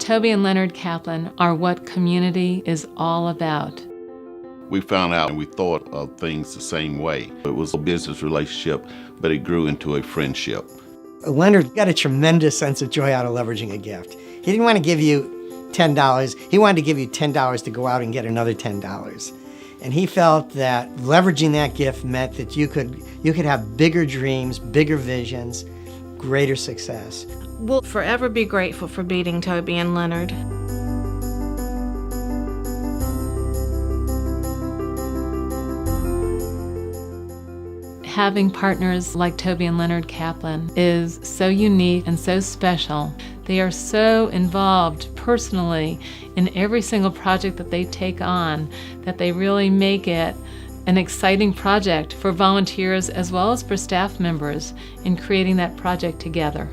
Tobee and Leonard Kaplan are what community is all about. We found out and we thought of things the same way. It was a business relationship, but it grew into a friendship. Leonard got a tremendous sense of joy out of leveraging a gift. He didn't want to give you $10. He wanted to give you $10 to go out and get another $10. And he felt that leveraging that gift meant that you could have bigger dreams, bigger visions, greater success. We'll forever be grateful for meeting Tobee and Leonard. Having partners like Tobee and Leonard Kaplan is so unique and so special. They are so involved personally in every single project that they take on that they really make it an exciting project for volunteers as well as for staff members in creating that project together.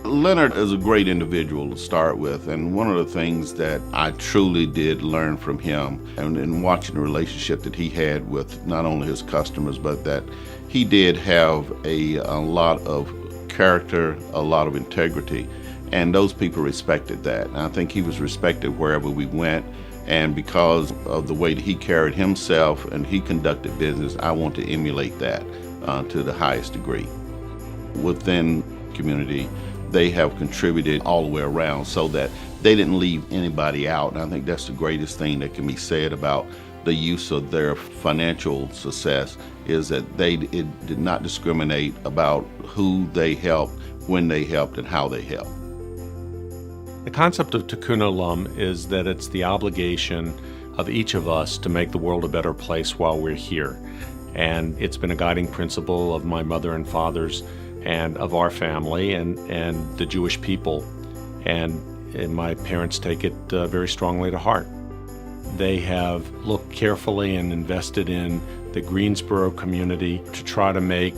Leonard is a great individual to start with, and one of the things that I truly did learn from him and in watching the relationship that he had with not only his customers, but that he did have a lot of character, a lot of integrity, and those people respected that. And I think he was respected wherever we went, and because of the way that he carried himself and he conducted business, I want to emulate that to the highest degree. Within the community, they have contributed all the way around so that they didn't leave anybody out. And I think that's the greatest thing that can be said about the use of their financial success is that it did not discriminate about who they helped, when they helped, and how they helped. The concept of Tikkun Olam is that it's the obligation of each of us to make the world a better place while we're here. And it's been a guiding principle of my mother and father's and of our family and the Jewish people. And my parents take it very strongly to heart. They have looked carefully and invested in the Greensboro community to try to make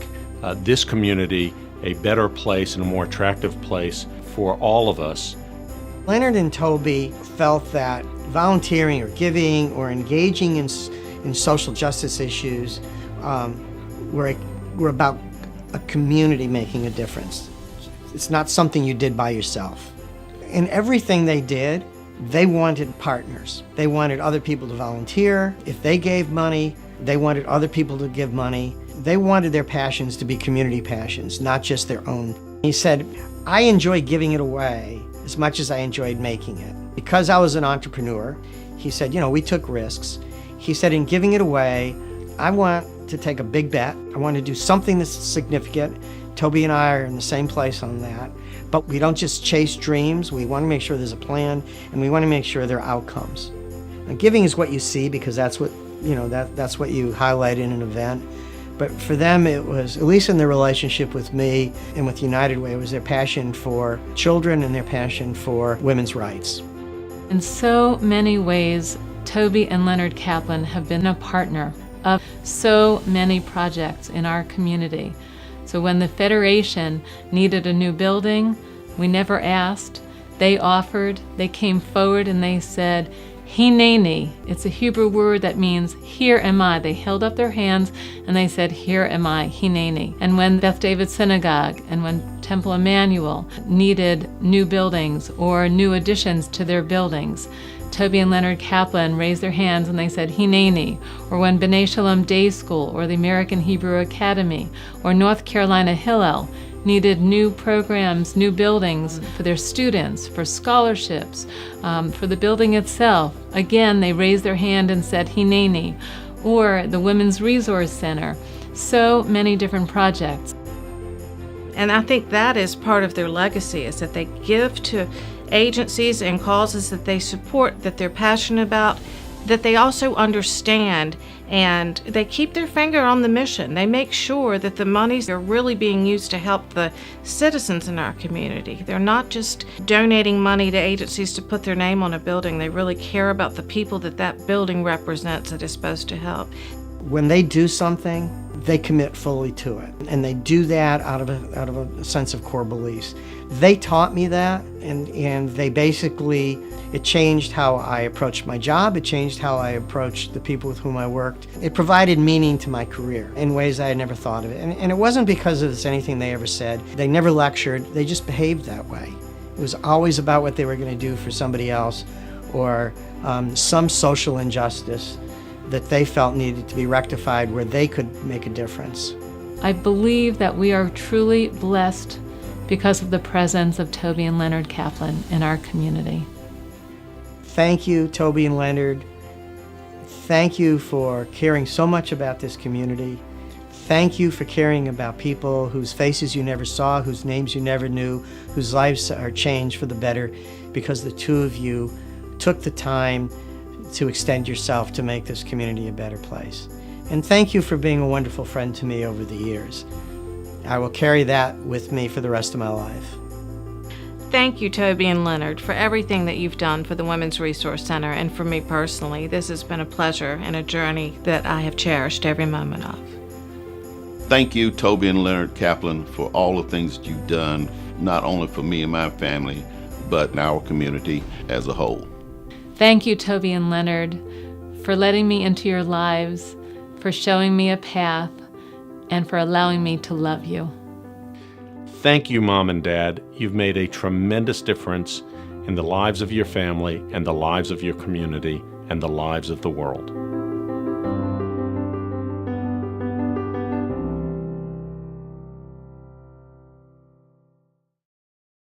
this community a better place and a more attractive place for all of us. Leonard and Tobee felt that volunteering or giving or engaging in social justice issues were about a community making a difference. It's not something you did by yourself. In everything they did, they wanted partners. They wanted other people to volunteer. If they gave money, they wanted other people to give money. They wanted their passions to be community passions, not just their own. He said, I enjoy giving it away as much as I enjoyed making it. Because I was an entrepreneur, he said, we took risks. He said, in giving it away, I want to take a big bet. I want to do something that's significant. Tobee and I are in the same place on that. But we don't just chase dreams. We want to make sure there's a plan, and we want to make sure there are outcomes. Now, giving is what you see because that's what that's what you highlight in an event. But for them, it was, at least in their relationship with me and with United Way, it was their passion for children and their passion for women's rights. In so many ways, Tobee and Leonard Kaplan have been a partner of so many projects in our community. So when the Federation needed a new building, we never asked. They offered, they came forward and they said, Hineni. It's a Hebrew word that means, here am I. They held up their hands and they said, here am I, Hineni. And when Beth David Synagogue and when Temple Emmanuel needed new buildings or new additions to their buildings, Tobee and Leonard Kaplan raised their hands and they said, Hineni. Or when B'nai Shalom Day School or the American Hebrew Academy or North Carolina Hillel needed new programs, new buildings for their students, for scholarships, for the building itself. Again, they raised their hand and said, Hineni. Or the Women's Resource Center. So many different projects. And I think that is part of their legacy, is that they give to agencies and causes that they support, that they're passionate about, that they also understand, and they keep their finger on the mission. They make sure that the monies are really being used to help the citizens in our community. They're not just donating money to agencies to put their name on a building. They really care about the people that building represents that is supposed to help. When they do something, they commit fully to it. And they do that out of a sense of core beliefs. They taught me that, and they basically, it changed how I approached my job. It changed how I approached the people with whom I worked. It provided meaning to my career in ways I had never thought of it. And it wasn't because of anything they ever said. They never lectured. They just behaved that way. It was always about what they were going to do for somebody else, or some social injustice that they felt needed to be rectified where they could make a difference. I believe that we are truly blessed because of the presence of Tobee and Leonard Kaplan in our community. Thank you, Tobee and Leonard. Thank you for caring so much about this community. Thank you for caring about people whose faces you never saw, whose names you never knew, whose lives are changed for the better because the two of you took the time to extend yourself to make this community a better place. And thank you for being a wonderful friend to me over the years. I will carry that with me for the rest of my life. Thank you, Tobee and Leonard, for everything that you've done for the Women's Resource Center and for me personally. This has been a pleasure and a journey that I have cherished every moment of. Thank you, Tobee and Leonard Kaplan, for all the things that you've done, not only for me and my family, but in our community as a whole. Thank you, Tobee and Leonard, for letting me into your lives, for showing me a path, and for allowing me to love you. Thank you, Mom and Dad. You've made a tremendous difference in the lives of your family and the lives of your community and the lives of the world.